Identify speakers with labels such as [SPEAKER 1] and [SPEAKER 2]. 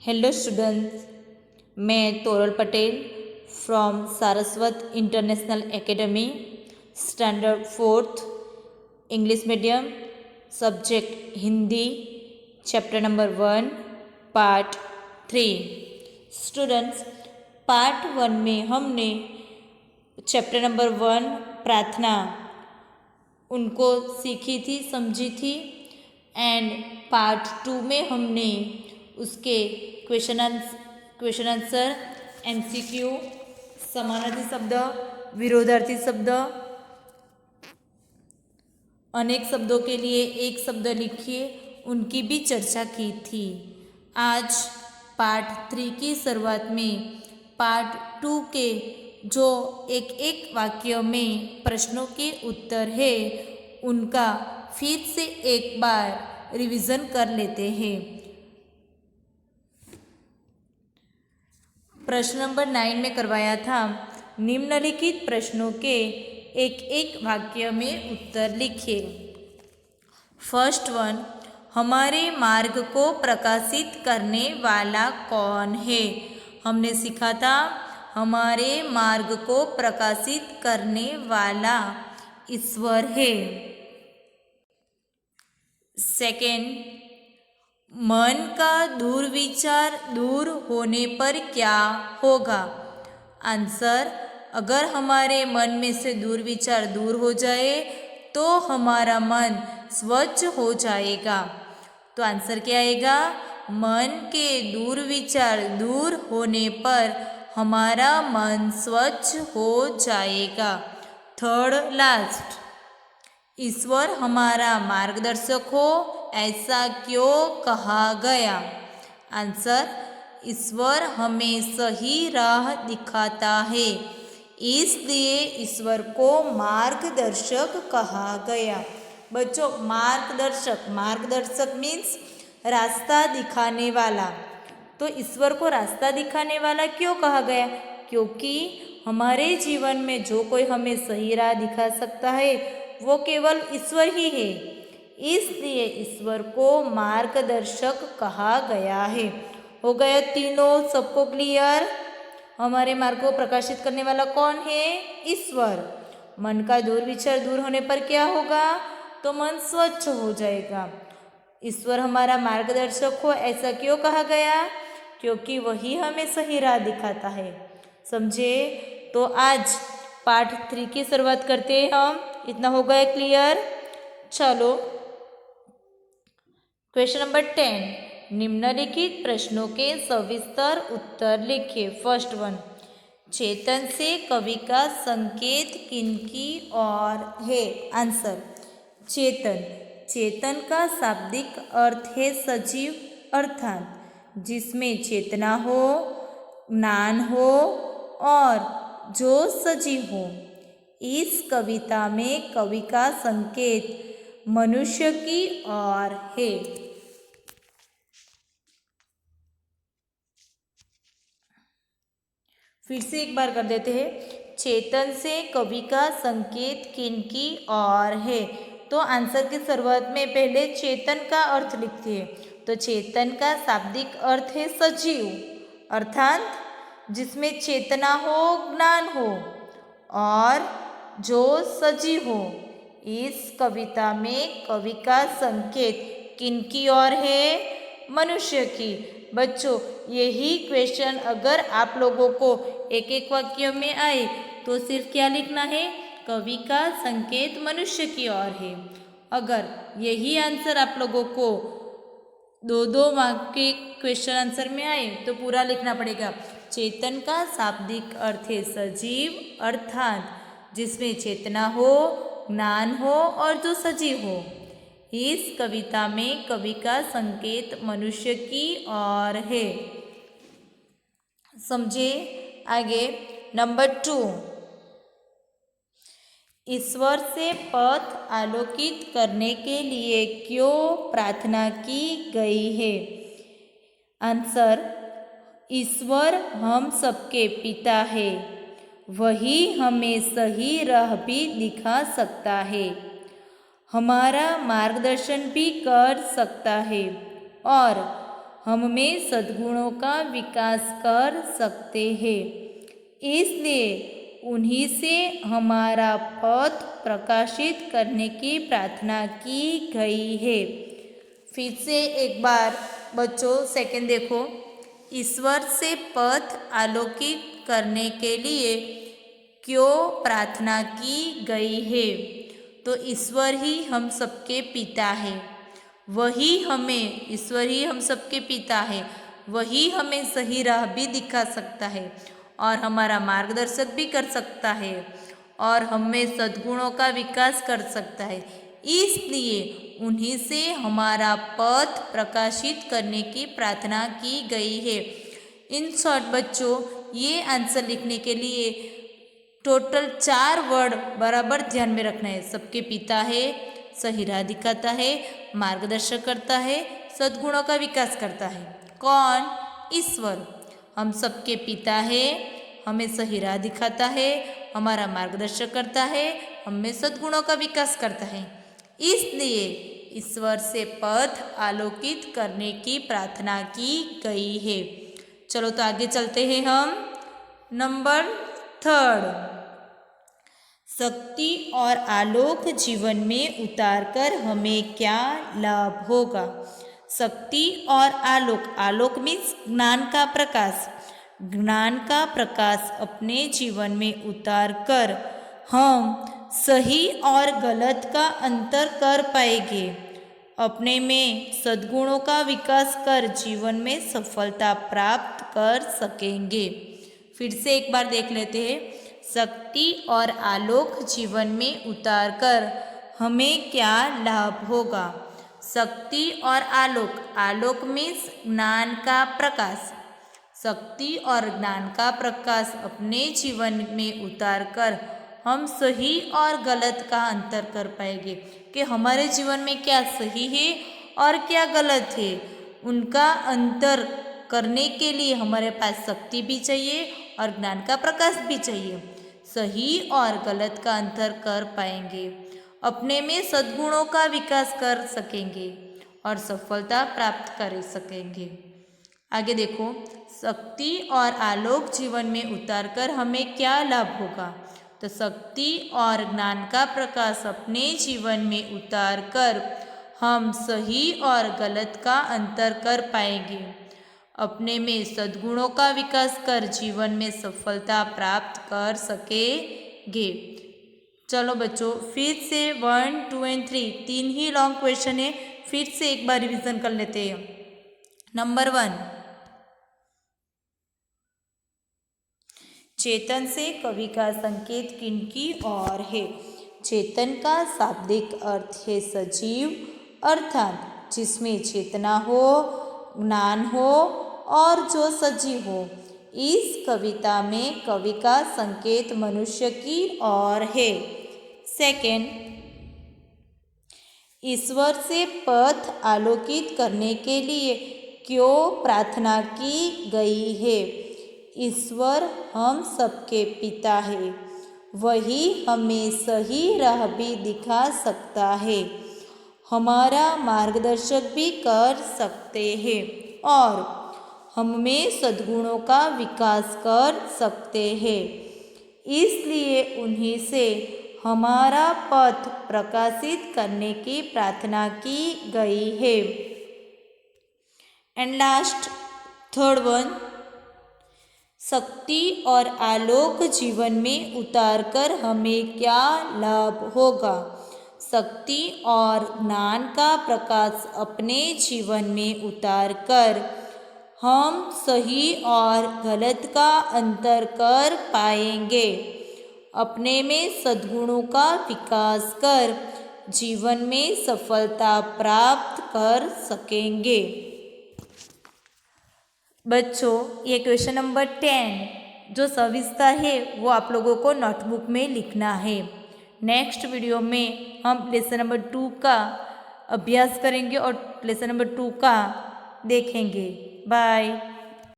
[SPEAKER 1] Hello students, मैं Toral Patel from Saraswat international academy, standard fourth, English medium, subject Hindi, chapter number 1, part 3। Students, part 1 में हमने chapter number 1 प्रार्थना उनको सीखी थी, समझी थी, एंड पार्ट 2 में हमने उसके क्वेश्चन आंसर, MCQ, समानार्थी शब्द, विरोधार्थी शब्द, अनेक शब्दों के लिए एक शब्द लिखिए, उनकी भी चर्चा की थी। आज पार्ट 3 की शुरुआत में पार्ट 2 के जो एक एक वाक्य में प्रश्नों के उत्तर है उनका फिर से एक बार रिवीजन कर लेते हैं। प्रश्न नंबर 9 में करवाया था, निम्नलिखित प्रश्नों के एक एक वाक्य में उत्तर लिखिए। फर्स्ट वन, हमारे मार्ग को प्रकाशित करने वाला कौन है? हमने सीखा था हमारे मार्ग को प्रकाशित करने वाला ईश्वर है। सेकेंड, मन का दुर्विचार दूर होने पर क्या होगा? आंसर, अगर हमारे मन में से दुर्विचार दूर हो जाए तो हमारा मन स्वच्छ हो जाएगा। तो आंसर क्या आएगा? मन के दुर्विचार दूर होने पर हमारा मन स्वच्छ हो जाएगा। थर्ड लास्ट, ईश्वर हमारा मार्गदर्शक हो ऐसा क्यों कहा गया? आंसर, ईश्वर हमें सही राह दिखाता है, इसलिए ईश्वर को मार्गदर्शक कहा गया। बच्चों, मार्गदर्शक मीन्स रास्ता दिखाने वाला। तो ईश्वर को रास्ता दिखाने वाला क्यों कहा गया? क्योंकि हमारे जीवन में जो कोई हमें सही राह दिखा सकता है वो केवल ईश्वर ही है, इसलिए ईश्वर को मार्गदर्शक कहा गया है। हो गया तीनों, सबको क्लियर? हमारे मार्ग को प्रकाशित करने वाला कौन है? ईश्वर। मन का दुर्विचार दूर होने पर क्या होगा? तो मन स्वच्छ हो जाएगा। ईश्वर हमारा मार्गदर्शक हो ऐसा क्यों कहा गया? क्योंकि वही हमें सही राह दिखाता है। समझे? तो आज पार्ट 3 की शुरुआत करते हैं हम। इतना हो गया क्लियर? चलो, क्वेश्चन नंबर 10, निम्नलिखित प्रश्नों के सविस्तर उत्तर लिखिए। फर्स्ट वन, चेतन से कवि का संकेत किनकी ओर है? आंसर, चेतन का शाब्दिक अर्थ है सजीव, अर्थात जिसमें चेतना हो, ज्ञान हो और जो सजीव हो। इस कविता में कवि का संकेत मनुष्य की ओर है। फिर से एक बार कर देते हैं, चेतन से कवि का संकेत किनकी ओर है? तो आंसर की शुरुआत में पहले चेतन का अर्थ लिखते हैं। तो चेतन का शाब्दिक अर्थ है सजीव, अर्थात जिसमें चेतना हो, ज्ञान हो और जो सजीव हो। इस कविता में कवि का संकेत किनकी ओर है? मनुष्य की। बच्चों, यही क्वेश्चन अगर आप लोगों को एक एक वाक्य में आए तो सिर्फ क्या लिखना है? कवि का संकेत मनुष्य की ओर है। अगर यही आंसर आप लोगों को दो मार्क के क्वेश्चन आंसर में आए तो पूरा लिखना पड़ेगा। चेतन का शाब्दिक अर्थ है सजीव, अर्थात जिसमें चेतना हो, ज्ञान हो और जो सजीव हो। इस कविता में कवि का संकेत मनुष्य की ओर है। समझे? आगे नंबर 2, ईश्वर से पथ आलोकित करने के लिए क्यों प्रार्थना की गई है? आंसर, ईश्वर हम सबके पिता है, वही हमें सही राह भी दिखा सकता है, हमारा मार्गदर्शन भी कर सकता है और हम में सद्गुणों का विकास कर सकते हैं। इसलिए उन्हीं से हमारा पथ प्रकाशित करने की प्रार्थना की गई है। फिर से एक बार बच्चों सेकंड देखो, ईश्वर से पथ आलोकित करने के लिए क्यों प्रार्थना की गई है? तो ईश्वर ही हम सबके पिता है, ईश्वर ही हम सबके पिता है, वही हमें सही राह भी दिखा सकता है और हमारा मार्गदर्शक भी कर सकता है और हमें सद्गुणों का विकास कर सकता है। इसलिए उन्हीं से हमारा पथ प्रकाशित करने की प्रार्थना की गई है। इन शॉर्ट बच्चों, ये आंसर लिखने के लिए टोटल 4 वर्ड बराबर ध्यान में रखना है। सबके पिता है, सही राह दिखाता है, मार्गदर्शन करता है, सद्गुणों का विकास करता है। कौन? ईश्वर। हम सबके पिता है, हमें सही राह दिखाता है, हमारा मार्गदर्शन करता है, हमें सद्गुणों का विकास करता है। इसलिए ईश्वर से पथ आलोकित करने की प्रार्थना की गई है। चलो तो आगे चलते हैं हम। नंबर 3, शक्ति और आलोक जीवन में उतारकर हमें क्या लाभ होगा? शक्ति और आलोक, आलोक मीन्स ज्ञान का प्रकाश, ज्ञान का प्रकाश अपने जीवन में उतारकर हम सही और गलत का अंतर कर पाएंगे, अपने में सद्गुणों का विकास कर जीवन में सफलता प्राप्त कर सकेंगे। फिर से एक बार देख लेते हैं। शक्ति और आलोक जीवन में उतारकर हमें क्या लाभ होगा? शक्ति और आलोक, आलोक मीन्स ज्ञान का प्रकाश, शक्ति और ज्ञान का प्रकाश अपने जीवन में उतारकर हम सही और गलत का अंतर कर पाएंगे कि हमारे जीवन में क्या सही है और क्या गलत है। उनका अंतर करने के लिए हमारे पास शक्ति भी चाहिए और ज्ञान का प्रकाश भी चाहिए। सही और गलत का अंतर कर पाएंगे, अपने में सद्गुणों का विकास कर सकेंगे और सफलता प्राप्त कर सकेंगे। आगे देखो, शक्ति और आलोक जीवन में उतारकर हमें क्या लाभ होगा? तो शक्ति और ज्ञान का प्रकाश अपने जीवन में उतारकर हम सही और गलत का अंतर कर पाएंगे, अपने में सद्गुणों का विकास कर जीवन में सफलता प्राप्त कर सकेंगे। चलो बच्चों, फिर से 1, 2 और 3 तीन ही लॉन्ग क्वेश्चन है, फिर से एक बार रिवीजन कर लेते हैं। नंबर 1, चेतन से कवि का संकेत किनकी ओर है? चेतन का शाब्दिक अर्थ है सजीव, अर्थात जिसमें चेतना हो, ज्ञान हो और जो सजीव हो। इस कविता में कवि का संकेत मनुष्य की ओर है। सेकंड, ईश्वर से पथ आलोकित करने के लिए क्यों प्रार्थना की गई है? ईश्वर हम सबके पिता है, वही हमें सही राह भी दिखा सकता है, हमारा मार्गदर्शक भी कर सकते हैं और हमें सद्गुणों का विकास कर सकते हैं। इसलिए उन्हीं से हमारा पथ प्रकाशित करने की प्रार्थना की गई है। एंड लास्ट थर्ड वन, शक्ति और आलोक जीवन में उतारकर हमें क्या लाभ होगा? शक्ति और ज्ञान का प्रकाश अपने जीवन में उतारकर हम सही और गलत का अंतर कर पाएंगे, अपने में सद्गुणों का विकास कर जीवन में सफलता प्राप्त कर सकेंगे। बच्चों, ये क्वेश्चन नंबर 10 जो सविस्तर है वो आप लोगों को नोटबुक में लिखना है। नेक्स्ट वीडियो में हम लेसन नंबर 2 का अभ्यास करेंगे और लेसन नंबर 2 का देखेंगे। बाय।